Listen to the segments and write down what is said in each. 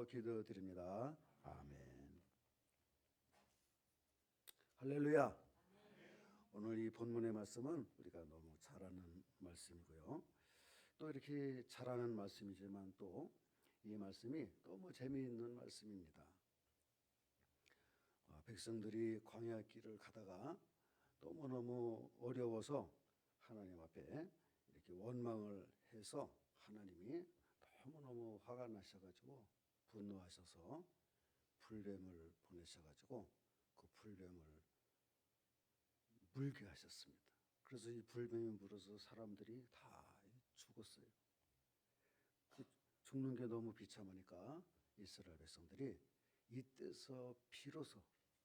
이름으로 기도드립니다. 아멘. 할렐루야. 오늘 이 본문의 말씀은 우리가 너무 잘 아는 말씀이고요. 또 이렇게 잘 아는 말씀이지만 또 이 말씀이 너무 재미있는 말씀입니다. 백성들이 광야 길을 가다가 너무너무 어려워서 하나님 앞에 이렇게 원망을 해서 하나님이 너무너무 화가 나셔가지고 분노하셔서 불뱀을 보내셔가지고 그 불뱀을 물게 하셨습니다. 그래서 이 불뱀이 물어서 사람들이 다 죽었어요. 죽는 게 너무 비참하니까 이스라엘 백성들이 이때서 비로소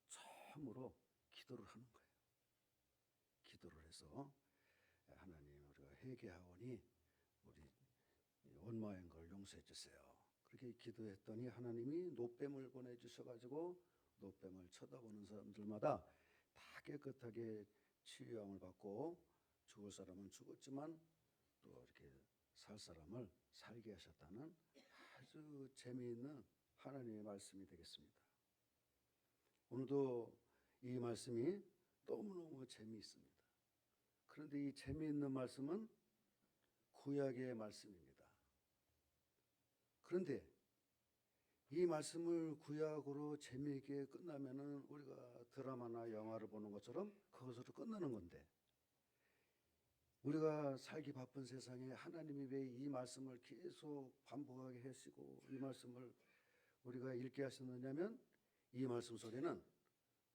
처음으로 기도를 하는 거예요. 기도를 해서 하나님 우리가 회개하오니 우리 원망한 걸 용서해 주세요. 그렇게 기도했더니 하나님이 노뱀을 보내주셔가지고 노뱀을 쳐다보는 사람들마다 다 깨끗하게 치유함을 받고 죽을 사람은 죽었지만 또 이렇게 살 사람을 살게 하셨다는 아주 재미있는 하나님의 말씀이 되겠습니다. 오늘도 이 말씀이 너무너무 재미있습니다. 그런데 이 재미있는 말씀은 구약의 말씀입니다. 그런데 이 말씀을 구약으로 재미있게 끝나면은 우리가 드라마나 영화를 보는 것처럼 그것으로 끝나는 건데 우리가 살기 바쁜 세상에 하나님이 왜 이 말씀을 계속 반복하게 하시고 이 말씀을 우리가 읽게 하셨느냐면 이 말씀 속에는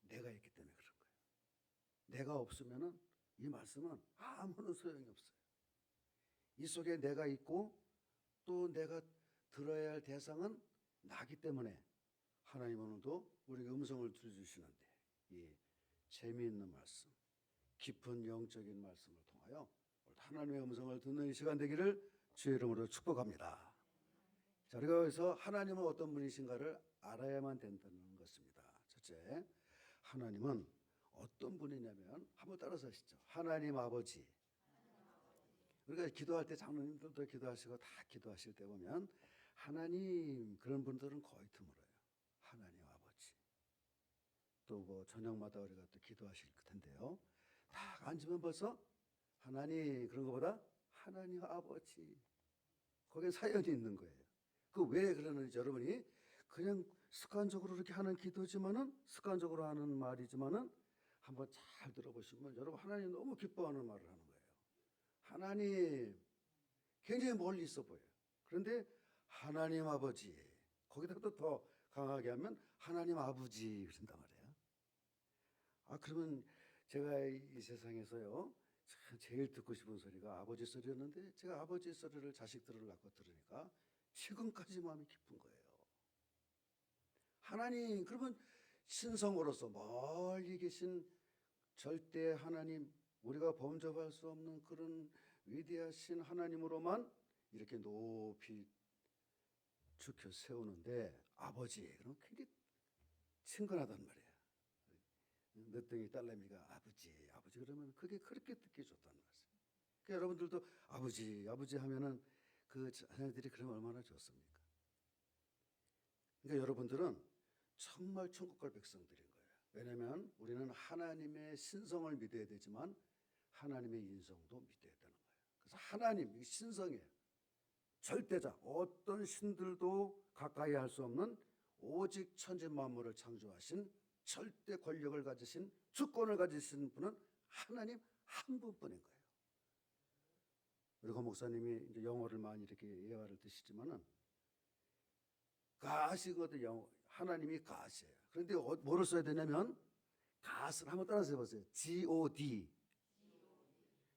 내가 있기 때문에 그런 거예요. 내가 없으면은 이 말씀은 아무런 소용이 없어요. 이 속에 내가 있고 또 내가 들어야 할 대상은 나기 때문에 하나님 오늘도 우리에게 음성을 들려주시는데 이 재미있는 말씀, 깊은 영적인 말씀을 통하여 하나님의 음성을 듣는 이 시간 되기를 주의 이름으로 축복합니다. 자, 우리가 여기서 하나님은 어떤 분이신가를 알아야만 된다는 것입니다. 첫째, 하나님은 어떤 분이냐면 한번 따라서 하시죠. 하나님 아버지. 우리가 기도할 때 장로님들도 기도하시고 다 기도하실 때 보면 하나님 그런 분들은 거의 드물어요. 하나님 아버지. 또 뭐 저녁마다 우리가 또 기도하실 텐데요. 딱 앉으면 벌써 하나님 그런 것보다 하나님 아버지. 거기에 사연이 있는 거예요. 그 왜 그러는지 여러분이 그냥 습관적으로 이렇게 하는 기도지만은 습관적으로 하는 말이지만은 한번 잘 들어보시면 여러분 하나님 너무 기뻐하는 말을 하는 거예요. 하나님 굉장히 멀리 있어 보여요. 그런데 하나님 아버지 거기다가 더 강하게 하면 하나님 아버지 그런단 말이에요. 그러면 제가 이 세상에서요 제일 듣고 싶은 소리가 아버지 소리였는데 제가 아버지 소리를 자식들을 낳고 들으니까 지금까지 마음이 깊은 거예요. 하나님 그러면 신성으로서 멀리 계신 절대 하나님 우리가 범접할 수 없는 그런 위대하신 하나님으로만 이렇게 높이 죽여 세우는데 아버지 그럼 굉장히 친근하단 말이에요. 늦둥이 딸내미가 아버지 아버지 그러면 그게 그렇게 듣기 좋다는 말씀. 그러니까 여러분들도 아버지 아버지 하면은 그 자녀들이 그러면 얼마나 좋습니까? 그러니까 여러분들은 정말 천국 갈 백성들인 거예요. 왜냐하면 우리는 하나님의 신성을 믿어야 되지만 하나님의 인성도 믿어야 되는 거예요. 그래서 하나님 신성이에요. 절대자 어떤 신들도 가까이 할 수 없는 오직 천지 만물을 창조하신 절대 권력을 가지신 주권을 가지신 분은 하나님 한 분뿐인 거예요. 우리 고 목사님이 이제 영어를 많이 이렇게 예화를 드시지만은 가시거든 하나님이 가시예요. 그런데 뭐를 써야 되냐면 가스를 한번 따라서 해보세요. G-O-D.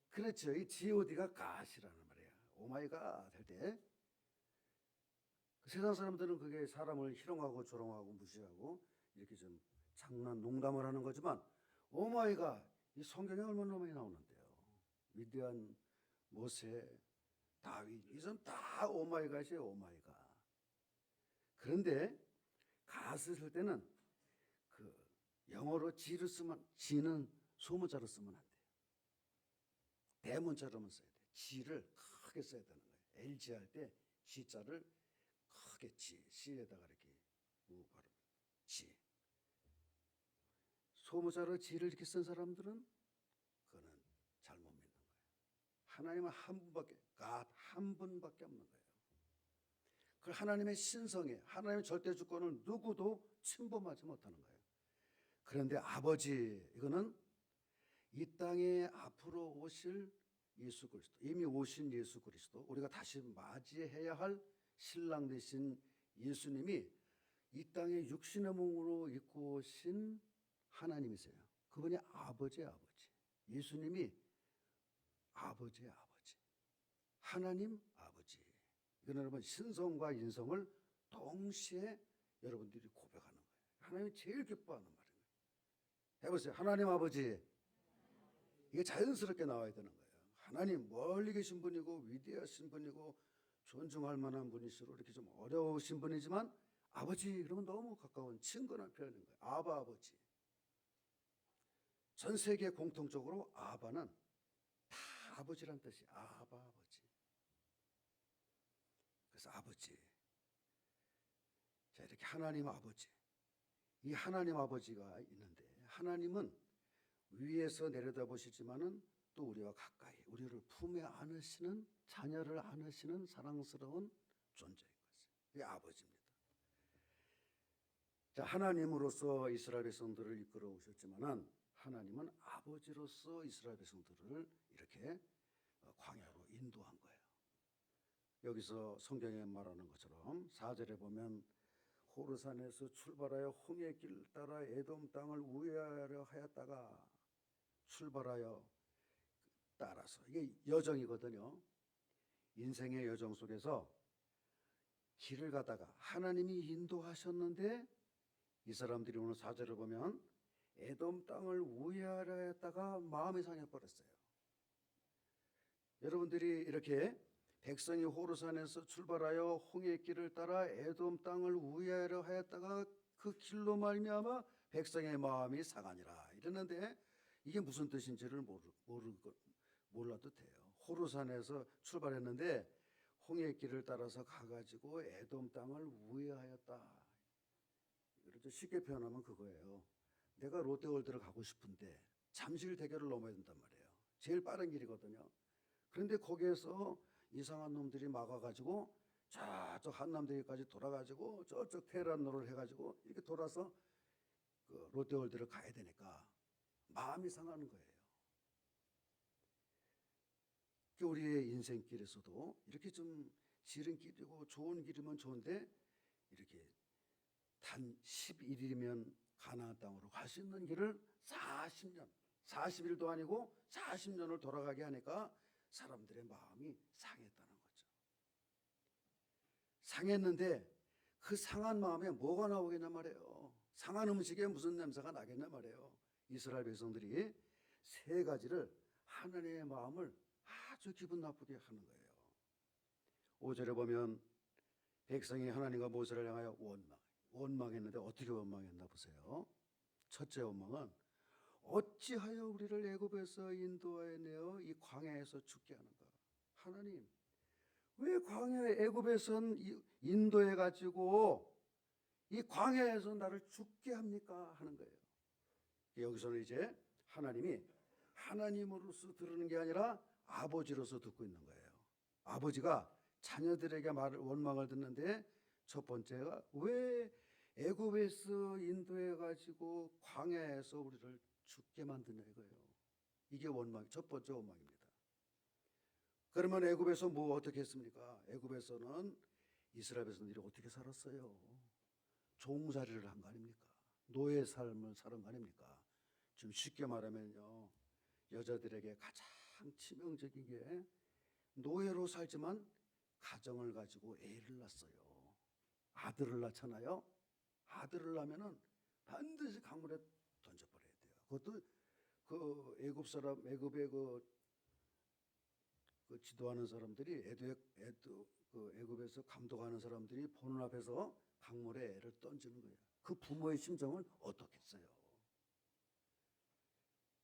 그렇죠. 이 G-O-D가 가시라는 말이에요. 오마이갓 할 때 세상 사람들은 그게 사람을 희롱하고 조롱하고 무시하고 이렇게 좀 장난 농담을 하는 거지만 오마이갓 이 성경에 얼마나 많이 나오는데요. 위대한 모세, 다윗 이 사람 다 오마이갓이에요. 오마이갓. 그런데 갓을 쓸 때는 그 영어로 G를 쓰면 G는 소문자로 쓰면 안 돼요. 대문자로만 써야 돼요. G를 크게 써야 되는 거예요. LG 할 때 G자를 크게 지, 시에다가 이렇게 우 발음, 지. 소문자로 지를 이렇게 쓴 사람들은 그거는 잘못 믿는 거예요. 하나님은 한 분밖에, 한 분밖에 없는 거예요. 그 하나님의 신성에, 하나님의 절대 주권을 누구도 침범하지 못하는 거예요. 그런데 아버지, 이거는 이 땅에 앞으로 오실 예수 그리스도, 이미 오신 예수 그리스도, 우리가 다시 맞이해야 할 신랑 되신 예수님이 이 땅에 육신의 몸으로 입고 오신 하나님이세요. 그분이 아버지의 아버지. 예수님이 아버지의 아버지. 하나님 아버지. 이건 여러분 신성과 인성을 동시에 여러분들이 고백하는 거예요. 하나님이 제일 기뻐하는 말이에요. 해보세요. 하나님 아버지. 이게 자연스럽게 나와야 되는 거예요. 하나님 멀리 계신 분이고 위대하신 분이고 존중할 만한 분이시로 이렇게 좀 어려우신 분이지만 아버지 그러면 너무 가까운 친근한 표현인 거예요. 아바 아버지. 전 세계 공통적으로 아바는 다 아버지란 뜻이 아바 아버지. 그래서 아버지. 자 이렇게 하나님 아버지. 이 하나님 아버지가 있는데 하나님은 위에서 내려다보시지만은 또 우리와 가까이 우리를 품에 안으시는 자녀를 안으시는 사랑스러운 존재인 거죠. 이게 아버지입니다. 자 하나님으로서 이스라엘 백성들을 이끌어 오셨지만은 하나님은 아버지로서 이스라엘 백성들을 이렇게 광야로 인도한 거예요. 여기서 성경에 말하는 것처럼 4절에 보면 호르산에서 출발하여 홍해길 따라 에돔 땅을 우회하려 하였다가 출발하여 따라서 이게 여정이거든요. 인생의 여정 속에서 길을 가다가 하나님이 인도하셨는데 이 사람들이 오늘 4절을 보면 에돔 땅을 우회하려 했다가 마음이 상해버렸어요. 여러분들이 이렇게 백성이 호르산에서 출발하여 홍해길을 따라 에돔 땅을 우회하려 하였다가 그 길로 말미암아 백성의 마음이 상하니라 이러는데 이게 무슨 뜻인지를 몰라도 돼요. 호르산에서 출발했는데 홍해길을 따라서 가가지고 에돔 땅을 우회하였다. 이렇게 쉽게 표현하면 그거예요. 내가 롯데월드를 가고 싶은데 잠실대교를 넘어야 된단 말이에요. 제일 빠른 길이거든요. 그런데 거기에서 이상한 놈들이 막아가지고 저쪽 한남대교까지 돌아가지고 저쪽 테헤란로를 해가지고 이렇게 돌아서 그 롯데월드를 가야 되니까 마음이 상하는 거예요. 우리의 인생길에서도 이렇게 좀 지름길이고 좋은 길이면 좋은데 이렇게 단 11일이면 가나안 땅으로 갈 수 있는 길을 40년, 40일도 아니고 40년을 돌아가게 하니까 사람들의 마음이 상했다는 거죠. 상했는데 그 상한 마음에 뭐가 나오겠냐 말이에요. 상한 음식에 무슨 냄새가 나겠냐 말이에요. 이스라엘 백성들이 세 가지를 하나님의 마음을 아주 기분 나쁘게 하는 거예요. 5절에 보면 백성이 하나님과 모세를 향하여 원망했는데 어떻게 원망했나 보세요. 첫째 원망은 어찌하여 우리를 애굽에서 인도하여 내어 이 광야에서 죽게 하는가. 하나님 왜 광야에 애굽에선 인도해 가지고 이 광야에서 나를 죽게 합니까 하는 거예요. 여기서는 이제 하나님이 하나님으로서 들으는 게 아니라 아버지로서 듣고 있는 거예요. 아버지가 자녀들에게 원망을 듣는데 첫 번째가 왜 애굽에서 인도해 가지고 광야에서 우리를 죽게 만드냐 이거예요. 이게 첫 번째 원망입니다. 그러면 애굽에서 뭐 어떻게 했습니까? 애굽에서는 이스라엘 백성들이 어떻게 살았어요? 종살이를 한 거 아닙니까? 노예 삶을 사는 거 아닙니까? 좀 쉽게 말하면요, 여자들에게 가장 치명적인 게 노예로 살지만 가정을 가지고 애를 낳았어요. 아들을 낳잖아요. 아들을 낳으면은 반드시 강물에 던져버려야 돼요. 그것도 그 애굽의 그 지도하는 사람들이 그 애굽에서 감독하는 사람들이 보는 앞에서 강물에 애를 던지는 거예요. 그 부모의 심정은 어떻겠어요?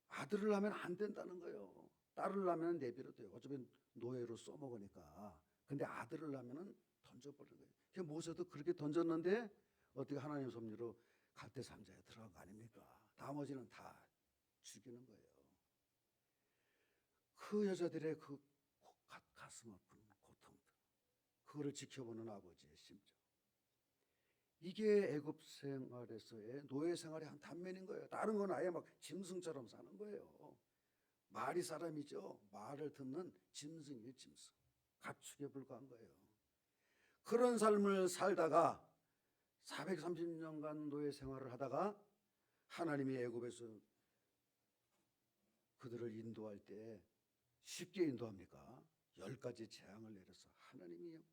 아들을 낳으면 안 된다는 거예요. 딸을 낳으면 내버려 둬요. 어차피 노예로 써먹으니까. 근데 아들을 낳으면 던져버리는 거예요. 그 모세도 그렇게 던졌는데 어떻게 하나님 섭리로 갈대 상자에 들어간 거 아닙니까? 나머지는 다 죽이는 거예요. 그 여자들의 그 가슴 아픈 고통들, 그거를 지켜보는 아버지의 심정. 이게 애굽 생활에서의 노예 생활의 한 단면인 거예요. 다른 건 아예 막 짐승처럼 사는 거예요. 말이 사람이죠. 말을 듣는 짐승이에요, 짐승. 가축에 불과한 거예요. 그런 삶을 살다가 430년간 노예 생활을 하다가 하나님이 애굽에서 그들을 인도할 때 쉽게 인도합니까? 10가지 재앙을 내려서 하나님이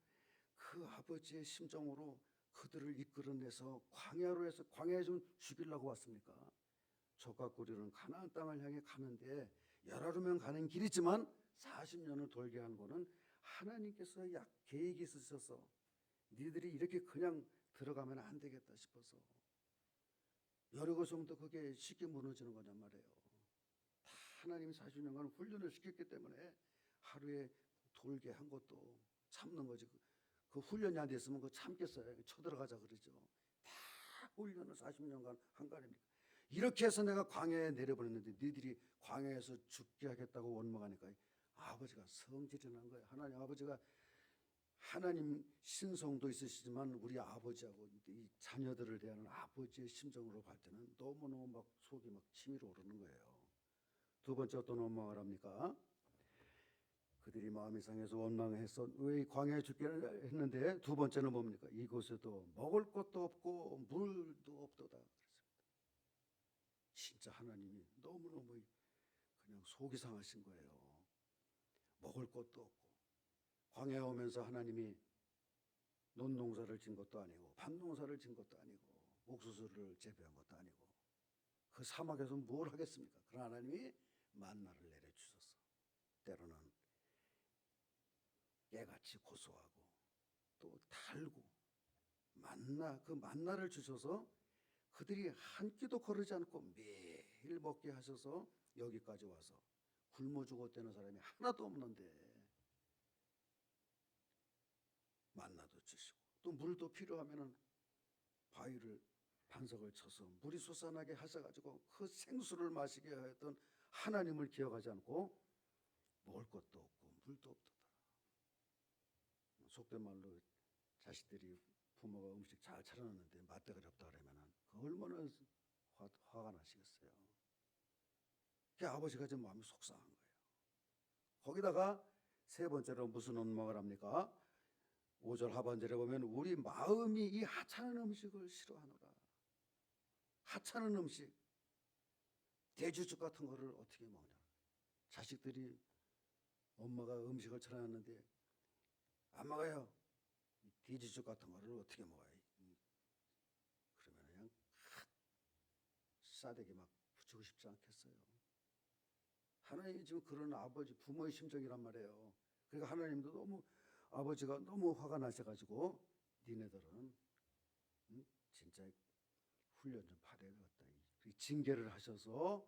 그 아버지의 심정으로 그들을 이끌어내서 광야로 해서 광야에 좀 죽이려고 왔습니까? 젖과 꿀이는 가나안 땅을 향해 가는데 열하루면 가는 길이지만 40년을 돌게 한 거는 하나님께서 계획이 있으셔서 니들이 이렇게 그냥 들어가면 안 되겠다 싶어서 여러 정도 그게 쉽게 무너지는 거냔 말이에요. 다 하나님이 40년간 훈련을 시켰기 때문에 하루에 돌게 한 것도 참는 거지. 그 훈련이 안 됐으면 그거 참겠어요. 쳐들어가자 그러죠. 다 훈련을 40년간 한 거 아닙니까? 이렇게 해서 내가 광야에 내려보냈는데 니들이 광야에서 죽게 하겠다고 원망하니까 아버지가 성질이 난 거예요. 하나님 아버지가 하나님 신성도 있으시지만 우리 아버지하고 이 자녀들을 대하는 아버지의 심정으로 볼 때는 너무너무 막 속이 막 치밀어 오르는 거예요. 두 번째 어떤 원망을 합니까? 그들이 마음이 상해서 원망해서 왜 광야에 죽게 했는데 두 번째는 뭡니까? 이곳에도 먹을 것도 없고 물도 없도다. 진짜 하나님이 너무너무 그냥 속이 상하신 거예요. 먹을 것도 없고 광야에 오면서 하나님이 논농사를 진 것도 아니고 밭농사를 진 것도 아니고 옥수수를 재배한 것도 아니고 그 사막에서 뭘 하겠습니까? 그러나 하나님이 만나를 내려주셔서 때로는 깨같이 고소하고 또 달고 그 만나를 주셔서 그들이 한 끼도 거르지 않고 매일 먹게 하셔서 여기까지 와서 굶어 죽었다는 사람이 하나도 없는데 만나도 주시고 또 물도 필요하면은 바위를 반석을 쳐서 물이 솟아나게 하셔가지고 그 생수를 마시게 하였던 하나님을 기억하지 않고 먹을 것도 없고 물도 없도다. 속된 말로 자식들이 부모가 음식 잘 차려놨는데 맛대가리 없다 그러면은 얼마나 화가 나시겠어요. 그 아버지가 좀 마음이 속상한 거예요. 거기다가 세 번째로 무슨 원망을 합니까? 5절 하반절에 보면 우리 마음이 이 하찮은 음식을 싫어하노라. 하찮은 음식, 돼지죽 같은 거를 어떻게 먹냐. 자식들이 엄마가 음식을 차려놨는데 안 먹어요. 돼지죽 같은 거를 어떻게 먹어요? 그러면 그냥 싸대기 막 붙이고 싶지 않겠어요. 하나님이 지금 그런 아버지 부모의 심정이란 말이에요. 그러니까 하나님도 너무 아버지가 너무 화가 나셔가지고 니네들은 진짜 훈련 좀 받아야겠다. 징계를 하셔서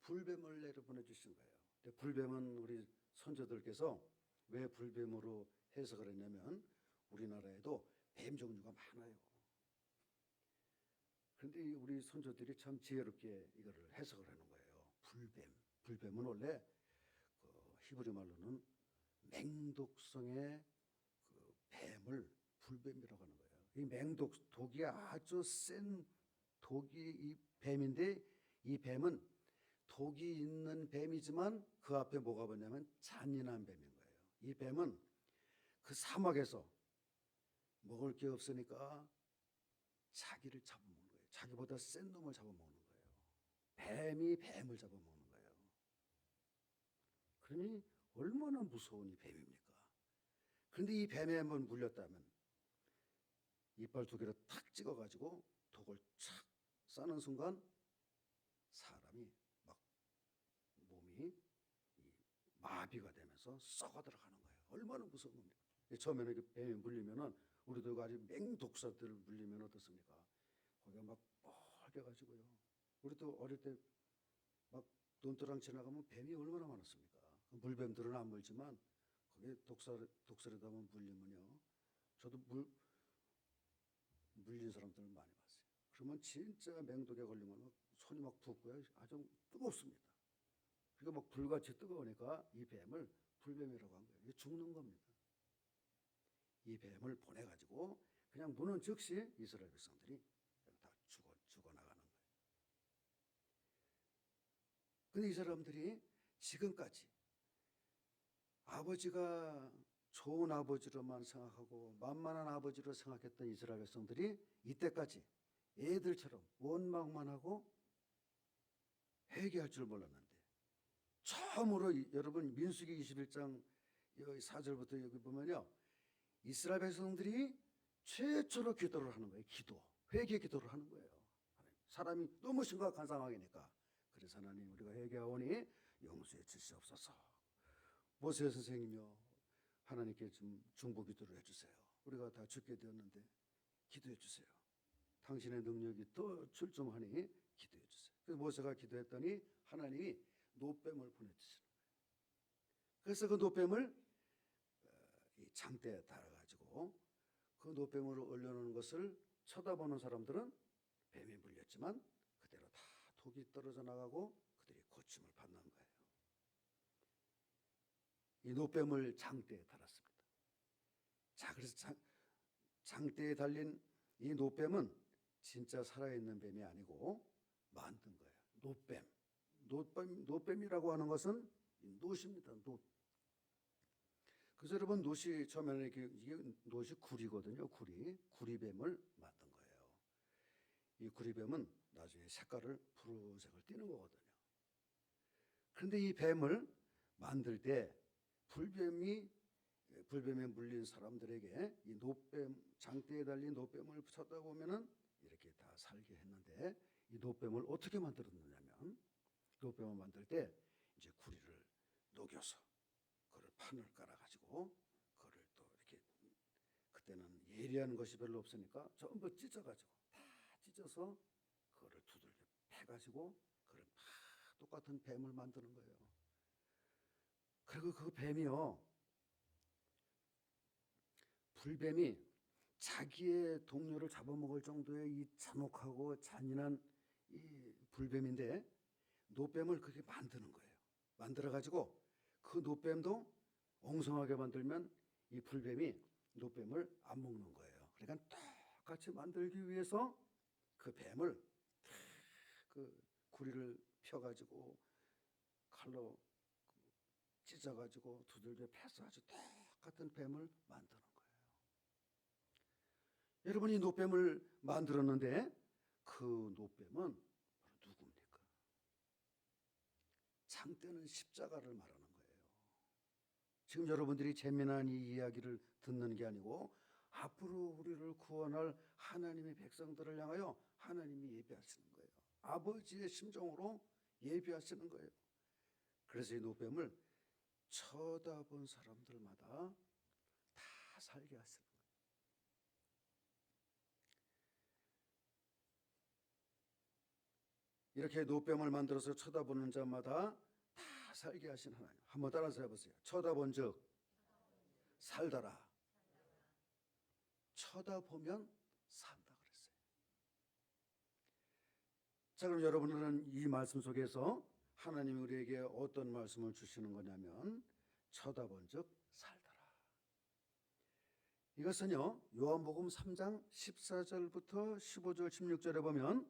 불뱀을 내려보내 주신 거예요. 근데 불뱀은 우리 선조들께서 왜 불뱀으로 해석을 했냐면 우리나라에도 뱀 종류가 많아요. 그런데 우리 선조들이 참 지혜롭게 이거를 해석을 하는 거예요. 불뱀은 원래 그 히브리 말로는 맹독성의 그 뱀을 불뱀이라고 하는 거예요. 이 독이 아주 센 독이 이 뱀인데 이 뱀은 독이 있는 뱀이지만 그 앞에 뭐가 붙냐면 잔인한 뱀인 거예요. 이 뱀은 그 사막에서 먹을 게 없으니까 자기를 잡아먹는 거예요. 자기보다 센 놈을 잡아먹는 거예요. 뱀이 뱀을 잡아먹는 거예요. 그러니 얼마나 무서운 이 뱀입니까? 그런데 이 뱀에 한번 물렸다면 이빨 두 개를 탁 찍어가지고 독을 착 싸는 순간 사람이 막 몸이 마비가 되면서 썩어 들어가는 거예요. 얼마나 무서운 겁니까? 처음에는 이렇게 뱀에 물리면은 우리도 아주 맹독사들 물리면 어떻습니까? 거기가 막 빨개가지고요. 우리도 어릴 때 막 논두랑 지나가면 뱀이 얼마나 많았습니까? 물뱀들은 안 물지만 거기에 독사리다 보면 물리면요. 저도 물린 사람들을 많이 봤어요. 그러면 진짜 맹독에 걸리면 막 손이 막 붓고요. 아주 뜨겁습니다. 그러니까 막 불같이 뜨거우니까 이 뱀을 불뱀이라고 한 거예요. 이게 죽는 겁니다. 이 뱀을 보내가지고 그냥 무는 즉시 이스라엘 백성들이 다 죽어나가는 거예요. 근데 이 사람들이 지금까지 아버지가 좋은 아버지로만 생각하고 만만한 아버지로 생각했던 이스라엘 백성들이 이때까지 애들처럼 원망만 하고 회개할 줄 몰랐는데 처음으로 여러분 민수기 21장 4절부터 여기 보면요. 이스라엘 백성들이 최초로 기도를 하는 거예요. 회개 기도를 하는 거예요. 사람이 너무 심각한 상황이니까. 그래서 하나님 우리가 회개하오니 용서해 주시옵소서. 모세 선생님이요. 하나님께 좀 중보 기도를 해주세요. 우리가 다 죽게 되었는데 기도해 주세요. 당신의 능력이 더 출중하니 기도해 주세요. 그래서 모세가 기도했더니 하나님이 노뱀을 보내주시는 거예요. 그래서 그 노뱀을 이 장대에 달아가지고 그 노뱀으로 올려놓은 것을 쳐다보는 사람들은 뱀에 물렸지만 그대로 다 독이 떨어져 나가고 그들이 고침을 받는 거예요. 이 노뱀을 장대에 달았습니다. 자, 그래서 장대에 달린 이 노뱀은 진짜 살아있는 뱀이 아니고 만든 거예요. 노뱀이라고 하는 것은 노시입니다. 그래서 여러분 노시 처음에는 이게 노시 구리거든요. 구리뱀을 만든 거예요. 이 구리뱀은 나중에 색깔을 푸른색을 띠는 거거든요. 그런데 이 뱀을 만들 때 불뱀에 물린 사람들에게 이 장대에 달린 노뱀을 붙였다 보면은 이렇게 다 살게 했는데 이 노뱀을 어떻게 만들었느냐면 노뱀을 만들 때 이제 구리를 녹여서 그걸 판을 깔아가지고 그거를 또 이렇게 그때는 예리한 것이 별로 없으니까 전부 찢어가지고 다 찢어서 그거를 두들겨 패가지고 그걸 다 똑같은 뱀을 만드는 거예요. 그리고 그 뱀이요, 불뱀이 자기의 동료를 잡아먹을 정도의 이 잔혹하고 잔인한 이 불뱀인데 노뱀을 그렇게 만드는 거예요. 만들어가지고 그 노뱀도 엉성하게 만들면 이 불뱀이 노뱀을 안 먹는 거예요. 그러니까 똑같이 만들기 위해서 그 뱀을 그 구리를 펴가지고 칼로 찢어가지고 두들겨 패서 아주 똑같은 뱀을 만드는 거예요. 여러분이 노뱀을 만들었는데 그 노뱀은 바로 누굽니까? 장대는 십자가를 말하는 거예요. 지금 여러분들이 재미난 이 이야기를 듣는 게 아니고 앞으로 우리를 구원할 하나님의 백성들을 향하여 하나님이 예비하시는 거예요. 아버지의 심정으로 예비하시는 거예요. 그래서 이 노뱀을 쳐다본 사람들마다 다 살게 하시는 거예요. 이렇게 노뱀을 만들어서 쳐다보는 자마다 다 살게 하신 하나님. 한번 따라서 해보세요. 쳐다본 즉 살더라. 쳐다보면 산다 그랬어요. 자, 그럼 여러분은 이 말씀 속에서 하나님이 우리에게 어떤 말씀을 주시는 거냐면 쳐다본 즉 살더라. 이것은요, 요한복음 3장 14절부터 15절 16절에 보면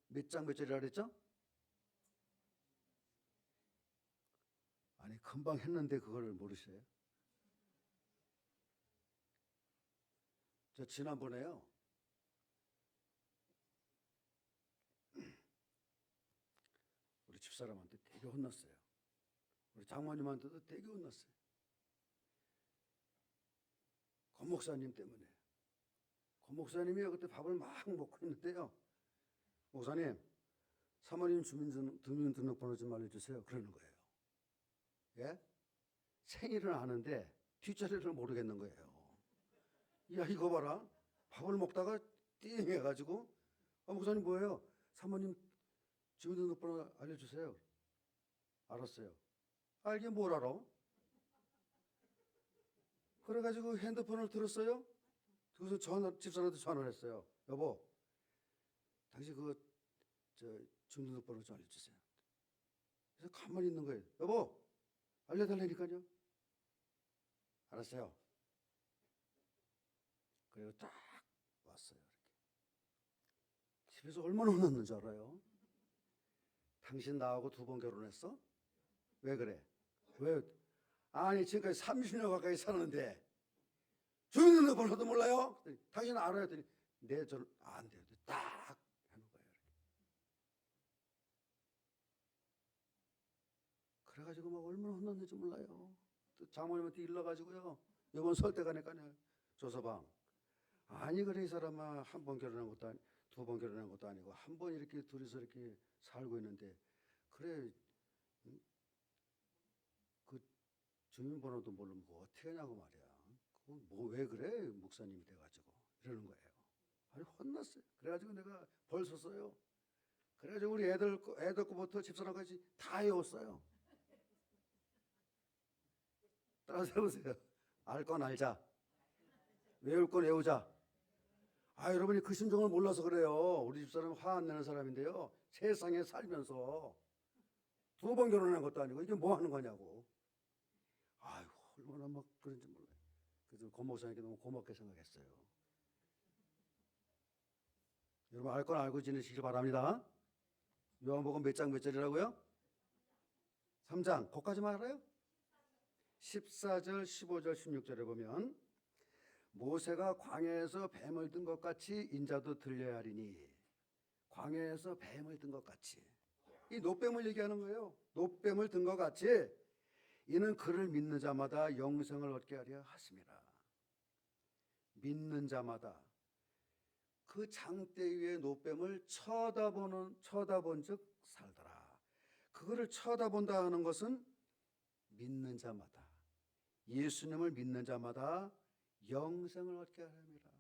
몇 장 몇 절이라 그랬죠? 아니 금방 했는데 그걸 모르세요? 저 지난번에요, 우리 집사람한테 되게 혼났어요. 우리 장모님한테도 되게 혼났어요. 권 목사님 때문에. 권 목사님이 그때 밥을 막 먹고 있는데요, 목사님 사모님 주민등록번호 좀 알려주세요 그러는 거예요. 예? 생일은 아는데 뒷자리를 모르겠는 거예요. 야, 이거 봐라. 밥을 먹다가 띵 해가지고 목사님 뭐예요? 사모님 주민등록번호 알려주세요. 알았어요. 알게 뭘 알아? 그래가지고 핸드폰을 들었어요. 그래서 집사람한테 전화를 했어요. 여보, 당신 주민등록번호 좀 알려주세요. 그래서 가만히 있는 거예요. 여보, 알려달라니까요. 알았어요. 그리고 딱 왔어요. 이렇게. 집에서 얼마나 혼났는 줄 알아요? 당신 나하고 2번 결혼했어? 왜 그래? 왜? 아니 지금까지 30년 가까이 살았는데 주민등록번호도 몰라요? 당신 알아야 되니 네, 저는 안 돼요. 딱 하는 거예요. 그래가지고 막 얼마나 혼났는지 몰라요. 또 장모님한테 일러가지고요. 이번 설때 가니까요. 조서방. 아니 그래 이 사람아 한 번 결혼한 것도 아니 2번 결혼한 것도 아니고 한 번 이렇게 둘이서 이렇게 살고 있는데 그래 그 주민번호도 모르면 뭐 어떻게 하냐고 말이야. 뭐 왜 그래 목사님이 돼가지고 이러는 거예요. 아니 혼났어요. 그래가지고 내가 벌 섰어요. 그래가지고 우리 애들 거부터 집사람까지 다 외웠어요. 따라서 해보세요. 알 건 알자. 외울 건 외우자. 아 여러분이 그 심정을 몰라서 그래요. 우리 집사람은 화 안 내는 사람인데요. 세상에 살면서 2번 결혼한 것도 아니고 이게 뭐 하는 거냐고. 아유 얼마나 막 그런지 몰라요. 그래서 고 목사님께 너무 고맙게 생각했어요. 여러분 알 건 알고 지내시길 바랍니다. 요한복음 몇 장 몇 절이라고요? 3장. 거기까지만 알아요? 14절, 15절, 16절에 보면 모세가 광야에서 뱀을 든 것 같이 인자도 들려야 하리니 광야에서 뱀을 든 것 같이 이 노뱀을 얘기하는 거예요. 노뱀을 든 것 같이 이는 그를 믿는 자마다 영생을 얻게 하려 하심이라. 믿는 자마다 그 장대 위에 노뱀을 쳐다본 즉 살더라. 그거를 쳐다본다 하는 것은 믿는 자마다 예수님을 믿는 자마다 영생을 얻게 하려 함이라.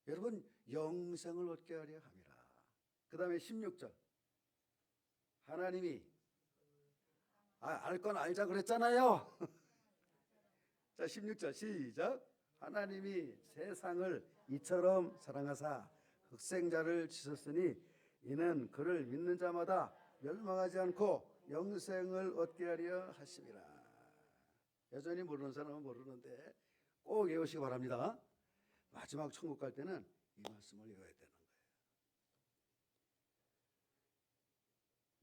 여러분 영생을 얻게 하려 함이라. 그 다음에 16절 하나님이 알 건 알자 그랬잖아요. 자 16절 시작. 하나님이 세상을 이처럼 사랑하사 흑생자를 주셨으니 이는 그를 믿는 자마다 멸망하지 않고 영생을 얻게 하려 하심이라. 여전히 모르는 사람은 모르는데 꼭 외우시기 바랍니다. 마지막 천국 갈 때는 이 말씀을 외워야 되는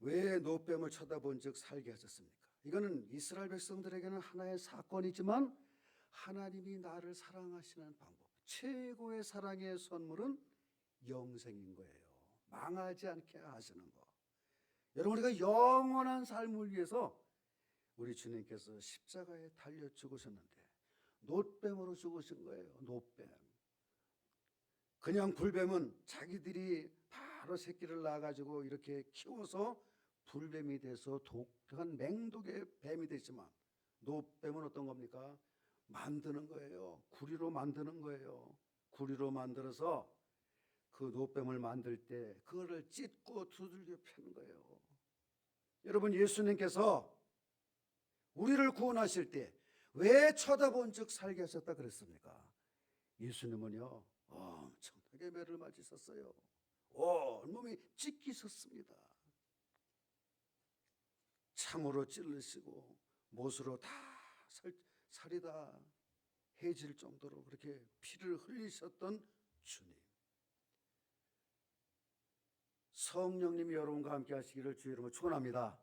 거예요. 왜 노뱀을 쳐다본 즉 살게 하셨습니까? 이거는 이스라엘 백성들에게는 하나의 사건이지만 하나님이 나를 사랑하시는 방법, 최고의 사랑의 선물은 영생인 거예요. 망하지 않게 하시는 거. 여러분 우리가 영원한 삶을 위해서 우리 주님께서 십자가에 달려 죽으셨는데 노뱀으로 죽으신 거예요. 노뱀. 그냥 불뱀은 자기들이 바로 새끼를 낳아가지고 이렇게 키워서 불뱀이 돼서 독한 맹독의 뱀이 되지만 노뱀은 어떤 겁니까? 만드는 거예요. 구리로 만드는 거예요. 구리로 만들어서 그 노뱀을 만들 때 그거를 찢고 두들겨 패는 거예요. 여러분 예수님께서 우리를 구원하실 때 왜 쳐다본 즉 살게 하셨다 그랬습니까? 예수님은요 엄청나게 매를 맞으셨어요. 온몸이 찢기셨습니다. 창으로 찔르시고 못으로 다 살이 다 해질 정도로 그렇게 피를 흘리셨던 주님. 성령님이 여러분과 함께 하시기를 주의 이름으로 축원합니다.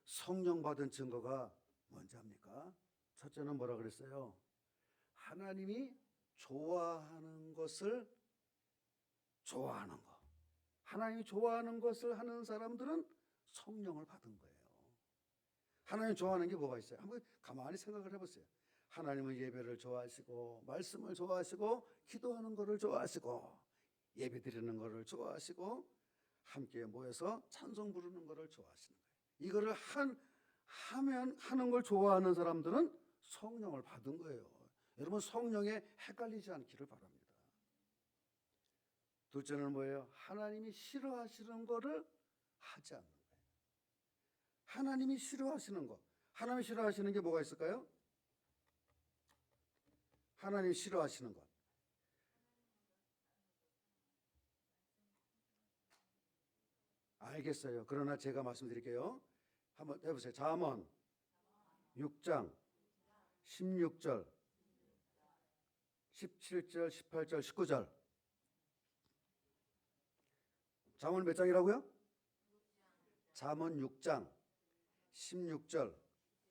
성령 받은 증거가 뭔지 압니까? 첫째는 뭐라 그랬어요? 하나님이 좋아하는 것을 좋아하는 거. 하나님이 좋아하는 것을 하는 사람들은 성령을 받은 거예요. 하나님 좋아하는 게 뭐가 있어요? 한번 가만히 생각을 해보세요. 하나님은 예배를 좋아하시고 말씀을 좋아하시고 기도하는 것을 좋아하시고 예배 드리는 것을 좋아하시고 함께 모여서 찬송 부르는 것을 좋아하시는 거예요. 이거를 하는 걸 좋아하는 사람들은 성령을 받은 거예요. 여러분 성령에 헷갈리지 않기를 바랍니다. 둘째는 뭐예요? 하나님이 싫어하시는 거를 하지 않는 거예요. 하나님이 싫어하시는 거. 하나님이 싫어하시는 게 뭐가 있을까요? 하나님이 싫어하시는 것. 알겠어요. 그러나 제가 말씀드릴게요. 한번 해보세요. 잠언 6장 16절, 17절, 18절, 19절. 잠언 몇 장이라고요? 잠언 6장 16절,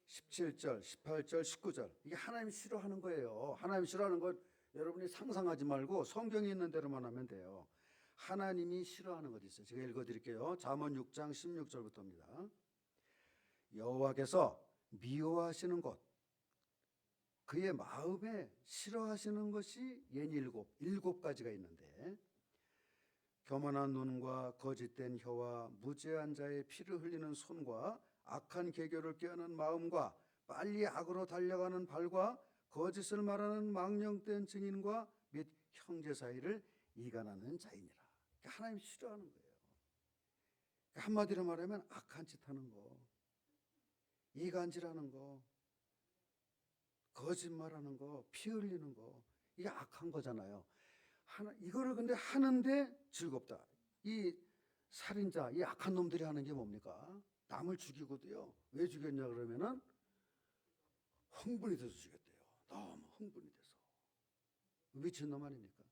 17절, 18절, 19절. 이게 하나님이 싫어하는 거예요. 하나님이 싫어하는 건 여러분이 상상하지 말고 성경에 있는 대로만 하면 돼요. 하나님이 싫어하는 것이 있어요. 제가 읽어드릴게요. 잠언 6장 16절부터입니다. 여호와께서 미워하시는 것, 그의 마음에 싫어하시는 것이 일곱 가지가 있는데, 교만한 눈과 거짓된 혀와 무죄한 자의 피를 흘리는 손과 악한 계교를 꾀하는 마음과 빨리 악으로 달려가는 발과 거짓을 말하는 망령된 증인과 및 형제 사이를 이간하는 자이니라. 하나님이 싫어하는 거예요. 한마디로 말하면 악한 짓 하는 거, 이간질하는 거, 거짓말하는 거, 피 흘리는 거, 이게 악한 거잖아요. 이거를 근데 하는데 즐겁다. 이 살인자, 이 악한 놈들이 하는 게 뭡니까? 남을 죽이고도요. 왜 죽였냐 그러면은 흥분이 돼서 죽였대요. 너무 흥분이 돼서. 미친놈 아닙니까?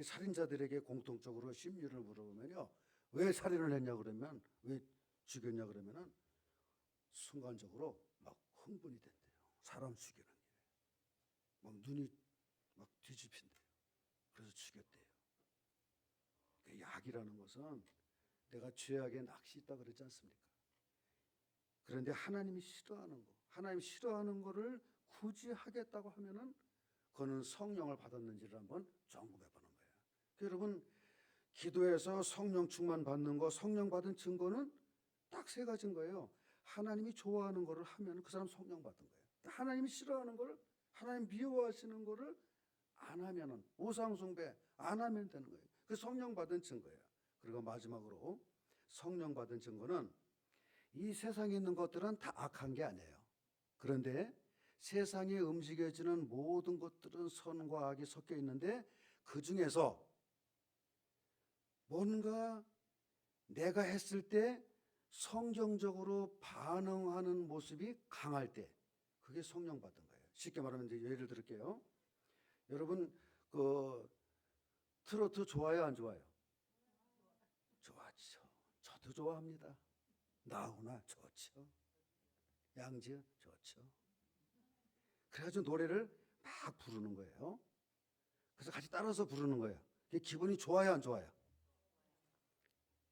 살인자들에게 공통적으로 심리를 물어보면요. 왜 살인을 했냐 그러면, 왜 죽였냐 그러면은 순간적으로 막 흥분이 된대요. 사람 죽이는 게. 막 눈이 막 뒤집힌대요. 그래서 죽였대요. 약이라는 것은 내가 죄악에 낚시 있다 그랬지 않습니까? 그런데 하나님이 싫어하는 거, 하나님이 싫어하는 거를 굳이 하겠다고 하면은 그거는 성령을 받았는지를 한번 점검해 보는 거예요. 여러분, 기도에서 성령 충만 받는 거, 성령 받은 증거는 딱 세 가지인 거예요. 하나님이 좋아하는 거를 하면 그 사람 성령 받은 거예요. 하나님이 싫어하는 거를, 하나님 미워하시는 거를 안 하면은, 우상 숭배 안 하면 되는 거예요. 그 성령 받은 증거예요. 그리고 마지막으로 성령 받은 증거는, 이 세상에 있는 것들은 다 악한 게 아니에요. 그런데 세상에 움직여지는 모든 것들은 선과 악이 섞여 있는데, 그 중에서 뭔가 내가 했을 때 성경적으로 반응하는 모습이 강할 때, 그게 성령 받은 거예요. 쉽게 말하면 이제 예를 들을게요. 여러분, 트로트 좋아요, 안 좋아요? 좋아하죠. 저도 좋아합니다. 나훈아 좋죠. 양지은 좋죠. 그래가지고 노래를 막 부르는 거예요. 그래서 같이 따라서 부르는 거예요. 기분이 좋아요, 안 좋아요?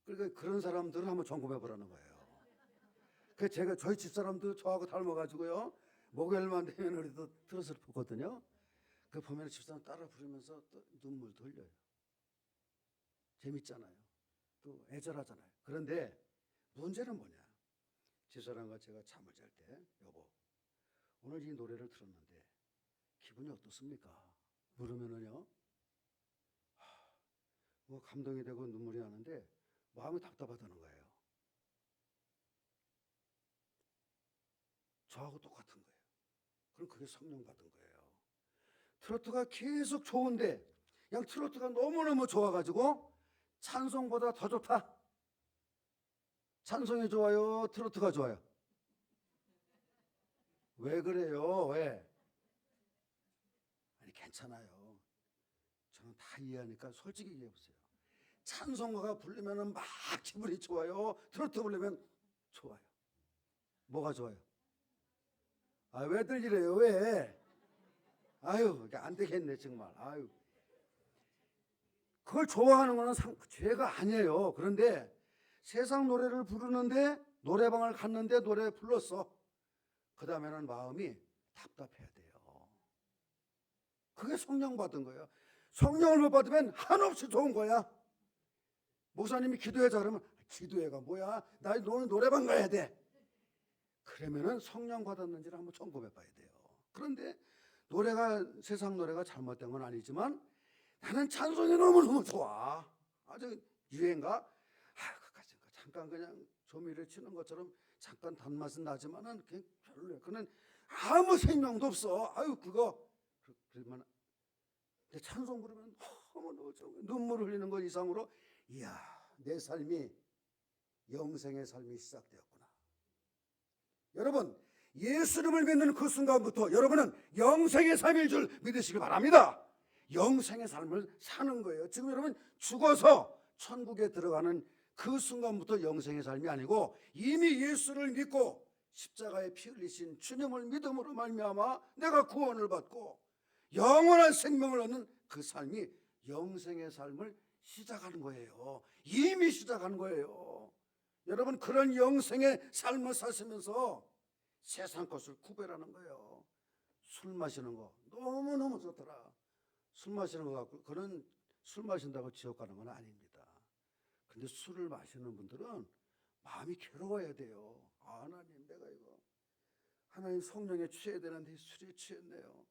그러니까 그런 사람들은 한번 점검해 보라는 거예요. 그 제가 저희 집사람도 저하고 닮아가지고요. 목요일만 되면 우리도 트로트를 보거든요. 그 보면 집사람 따라 부르면서 또 눈물도 흘려요. 재밌잖아요. 또 애절하잖아요. 그런데 문제는 뭐냐? 집사람과 제가 잠을 잘 때, 여보, 오늘 이 노래를 들었는데 기분이 어떻습니까? 물으면은요, 뭐 감동이 되고 눈물이 나는데 마음이 답답하다는 거예요. 저하고 똑같은 거예요. 그럼 그게 성령 받은 거예요. 트로트가 계속 좋은데, 그냥 트로트가 너무너무 좋아가지고 찬송보다 더 좋다. 찬송이 좋아요? 트로트가 좋아요? 왜 그래요? 왜? 아니, 괜찮아요. 저는 다 이해하니까 솔직히 얘기해보세요. 찬송가가 부르면 막 기분이 좋아요? 트로트 부르면 좋아요? 뭐가 좋아요? 아, 왜들 이래요? 왜? 아유, 안 되겠네 정말. 아유, 그걸 좋아하는 거는 죄가 아니에요. 그런데 세상 노래를 부르는데, 노래방을 갔는데 노래 불렀어. 그 다음에는 마음이 답답해야 돼요. 그게 성령 받은 거예요. 성령을 못 받으면 한없이 좋은 거야. 목사님이 기도해자 그러면, 기도회가 뭐야? 나 오늘 노래방 가야 돼. 그러면은 성령 받았는지를 한번 점검해 봐야 돼요. 그런데 세상 노래가 잘못된 건 아니지만 나는 찬송이 너무너무 좋아. 아주 유행가? 잠깐 그냥 조미료 치는 것처럼 잠깐 단맛은 나지만은 그냥 별로예요. 그는 아무 생명도 없어. 아유, 그러면 찬송 부르면 너무너무 좋은, 눈물 흘리는 것 이상으로, 이야, 내 삶이 영생의 삶이 시작되었구나. 여러분, 예수님을 믿는 그 순간부터 여러분은 영생의 삶일 줄 믿으시기 바랍니다. 영생의 삶을 사는 거예요. 지금 여러분 죽어서 천국에 들어가는 그 순간부터 영생의 삶이 아니고 이미 예수를 믿고 십자가에 피 흘리신 주님을 믿음으로 말미암아 내가 구원을 받고 영원한 생명을 얻는 그 삶이 영생의 삶을 시작하는 거예요. 이미 시작하는 거예요. 여러분, 그런 영생의 삶을 사시면서 세상 것을 구별하는 거예요. 술 마시는 거 너무너무 좋더라. 술 마시는 거 갖고 그런 술 마신다고 지옥 가는 건 아닙니다. 근데 술을 마시는 분들은 마음이 괴로워야 돼요. 아, 하나님, 내가 이거 하나님 성령에 취해야 되는데 술에 취했네요.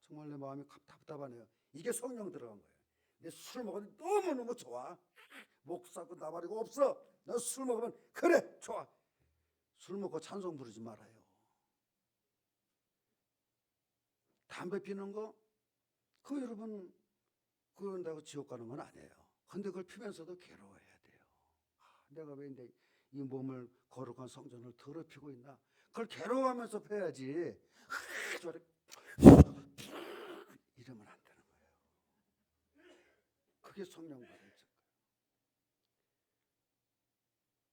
정말 내 마음이 답답하네요. 이게 성령 들어간 거예요. 내 술 먹으면 너무너무 좋아. 목 삭고 나발이고 없어. 나 술 먹으면 그래 좋아. 술 먹고 찬송 부르지 말아요. 담배 피는 거 그거 여러분 그런다고 지옥 가는 건 아니에요. 근데 그걸 피면서도 괴로워해야 돼요. 내가 왜 이 몸을 거룩한 성전을 더럽히고 있나. 그걸 괴로워하면서 펴야지. 이러면 안 되는 거예요. 그게 성령 받은 증거예요.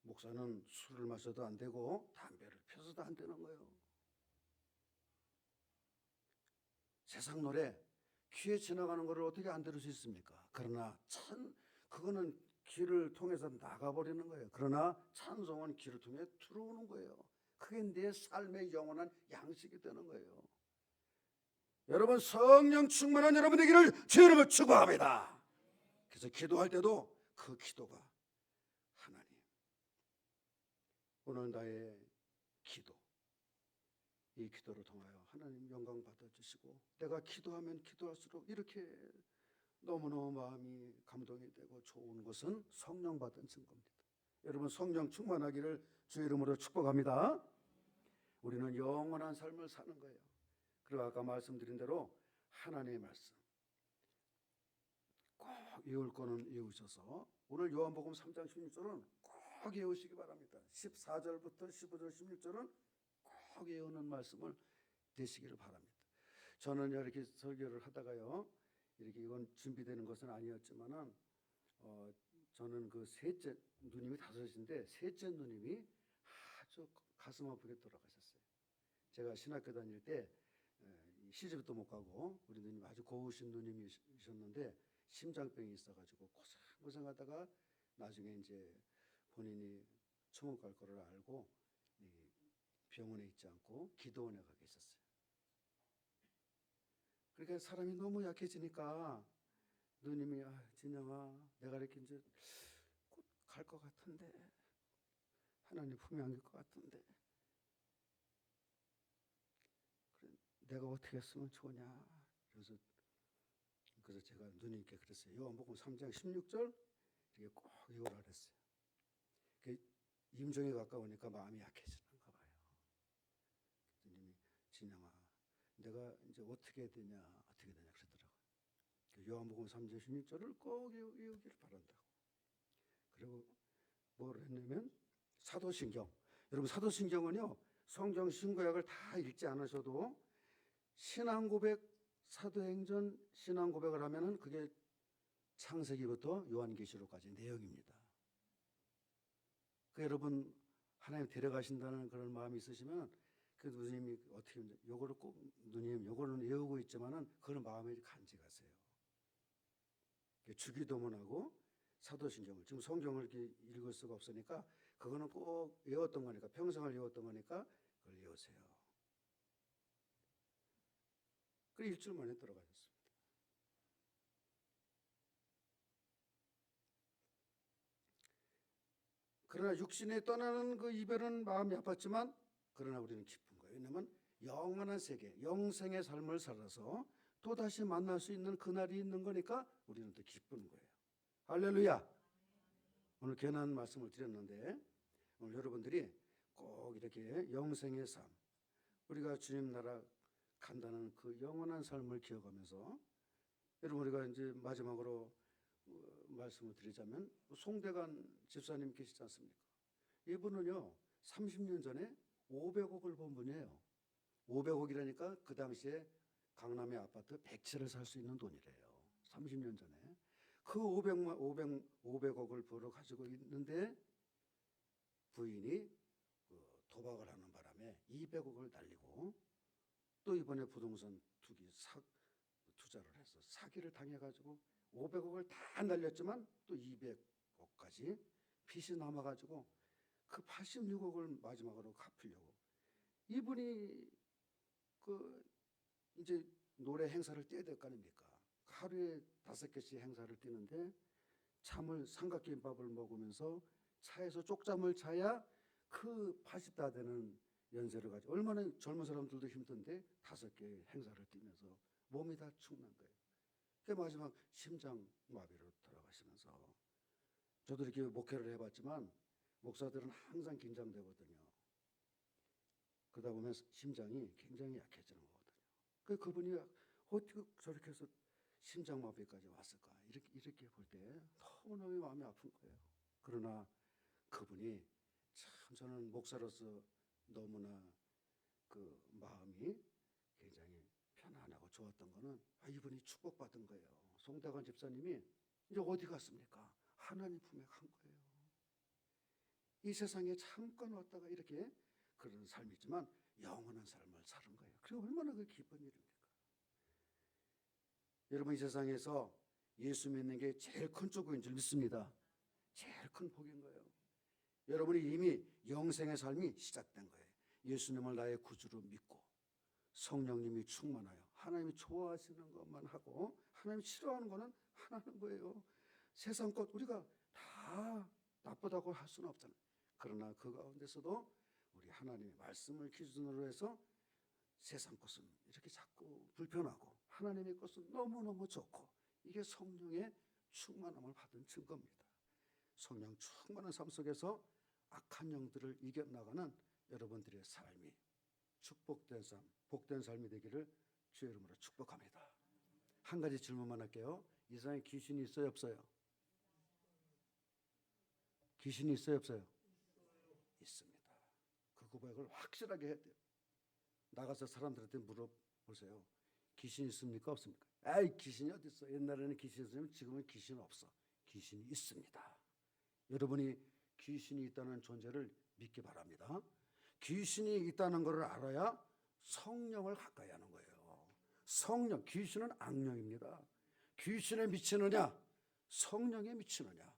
목사는 술을 마셔도 안 되고 담배를 펴서도 안 되는 거예요. 세상 노래 귀에 지나가는 것을 어떻게 안 들을 수 있습니까? 그러나 그거는 귀를 통해서 나가버리는 거예요. 그러나 찬송은 귀를 통해 들어오는 거예요. 그게 내 삶의 영원한 양식이 되는 거예요. 여러분, 성령 충만한 여러분 되기를 주 이름으로 축복합니다. 그래서 기도할 때도 그 기도가 하나님, 오늘 나의 기도, 이 기도를 통하여 하나님 영광 받아주시고 내가 기도하면 기도할수록 이렇게 너무너무 마음이 감동이 되고 좋은 것은 성령 받은 증거입니다. 여러분, 성령 충만하기를 주 이름으로 축복합니다. 우리는 영원한 삶을 사는 거예요. 그리고 아까 말씀드린 대로 하나님의 말씀 꼭 외울 거는 외우셔서 오늘 요한복음 3장 16절은 꼭 외우시기 바랍니다. 14절부터 15절 16절은 꼭 외우는 말씀을 되시기를 바랍니다. 저는 이렇게 설교를 하다가요, 이렇게 이건 준비되는 것은 아니었지만은 저는 그 셋째 누님이 다섯인데 셋째 누님이 아주 가슴 아프게 돌아가셨어요. 제가 신학교 다닐 때 시집도 못 가고 우리 누님 아주 고우신 누님이셨는데 심장병이 있어가지고 고생하다가 나중에 이제 본인이 천국 갈 거를 알고 병원에 있지 않고 기도원에 가 계셨어요. 그러니까 사람이 너무 약해지니까 누님이 진영아, 내가 이렇게 이제 곧 갈 것 같은데 하나님 품에 안길 것 같은데 그래, 내가 어떻게 했으면 좋냐. 그래서 제가 누님께 그랬어요. 요한복음 3장 16절 이게 꼭 외우라 그랬어요. 임종에 가까우니까 마음이 약해지는가 봐요. 누님이 진영아, 내가 이제 어떻게 되냐 그러더라고요. 요한복음 3장 16절을 꼭 외우기를 바란다고. 그리고 뭘 했냐면 사도신경. 여러분, 사도신경은요, 성경 신구약을 다 읽지 않으셔도 신앙고백, 사도행전 신앙고백을 하면은 그게 창세기부터 요한계시록까지 내용입니다. 여러분, 하나님 데려가신다는 그런 마음이 있으시면 그 누님이 어떻게 요거를 꼭 누님 요거는 외우고 있지만은 그런 마음에 간직하세요. 주기도문하고 사도신경을 지금 성경을 이렇게 읽을 수가 없으니까 그거는 꼭 외웠던 거니까 평생을 외웠던 거니까 그걸 외우세요. 그 일주일 만에 들어가셨습니다. 그러나 육신에 떠나는 그 이별은 마음이 아팠지만 그러나 우리는 기쁜 거예요. 왜냐하면 영원한 세계, 영생의 삶을 살아서 또다시 만날 수 있는 그날이 있는 거니까 우리는 또 기쁜 거예요. 할렐루야. 오늘 괜한 말씀을 드렸는데 오늘 여러분들이 꼭 이렇게 영생의 삶, 우리가 주님 나라 간다는 그 영원한 삶을 기억하면서 여러분, 우리가 이제 마지막으로 말씀을 드리자면 송대관 집사님 계시지 않습니까? 이분은요 30년 전에 500억을 번 분이에요. 500억이라니까 그 당시에 강남의 아파트 100채를 살 수 있는 돈이래요. 30년 전에. 그 500억을 벌어 가지고 있는데 부인이 도박을 하는 바람에 200억을 날리고 또 이번에 부동산 투자를 해서 사기를 당해가지고 500억을 다 날렸지만 또 200억까지 빚이 남아가지고 그 86억을 마지막으로 갚으려고 이분이 이제 노래 행사를 떼야 될 거 아닙니까? 하루에 5개씩 행사를 뛰는데 삼각김밥을 먹으면서 차에서 쪽잠을 자야 그 80다 되는 연세를 가지고 얼마나 젊은 사람들도 힘든데 5개 행사를 뛰면서 몸이 다 축난 거예요. 그 마지막 심장마비로 돌아가시면서 저도 이렇게 목회를 해봤지만 목사들은 항상 긴장되거든요. 그러다 보면 심장이 굉장히 약해지는 거거든요. 그분이 어떻게 저렇게 해서 심장마비까지 왔을까 이렇게 볼 때 너무너무 마음이 아픈 거예요. 그러나 그분이 참 저는 목사로서 너무나 그 마음이 굉장히 편안하고 좋았던 거는 이분이 축복받은 거예요. 송대관 집사님이 이제 어디 갔습니까? 하나님 품에 간 거예요. 이 세상에 잠깐 왔다가 이렇게 그런 삶이지만 영원한 삶을 사는 거예요. 그리고 얼마나 그 기쁜 일입니까? 여러분 이 세상에서 예수 믿는 게 제일 큰 축복인 줄 믿습니다. 제일 큰 복인 거예요. 여러분이 이미 영생의 삶이 시작된 거예요. 예수님을 나의 구주로 믿고 성령님이 충만하여 하나님이 좋아하시는 것만 하고 하나님이 싫어하는 거는 안 하는 거예요. 세상 것 우리가 다 나쁘다고 할 수는 없잖아요. 그러나 그 가운데서도 우리 하나님의 말씀을 기준으로 해서 세상 것은 이렇게 자꾸 불편하고 하나님의 것은 너무너무 좋고 이게 성령의 충만함을 받은 증거입니다. 성령 충만한 삶 속에서 악한 영들을 이겨나가는 여러분들의 삶이 축복된 삶, 복된 삶이 되기를 주의 이름으로 축복합니다. 한 가지 질문만 할게요. 이 세상에 귀신이 있어요, 없어요? 귀신이 있어요, 없어요? 있습니다. 그 고백을 확실하게 해야 돼요. 나가서 사람들한테 물어보세요. 귀신 있습니까, 없습니까? 아이, 귀신이 어디 있어? 옛날에는 귀신이 있으면 지금은 귀신 없어. 귀신이 있습니다. 여러분이 귀신이 있다는 존재를 믿기 바랍니다. 귀신이 있다는 것을 알아야 성령을 가까이 하는 거예요. 성령, 귀신은 악령입니다. 귀신에 미치느냐, 성령에 미치느냐,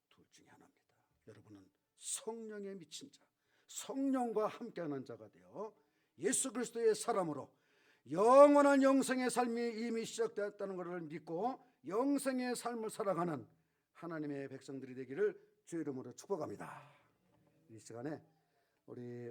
둘 중에 하나입니다. 여러분은 성령에 미친 자, 성령과 함께하는 자가 되어 예수 그리스도의 사람으로 영원한 영생의 삶이 이미 시작되었다는 것을 믿고 영생의 삶을 살아가는 하나님의 백성들이 되기를 주의 이름으로 축복합니다. 이 시간에 우리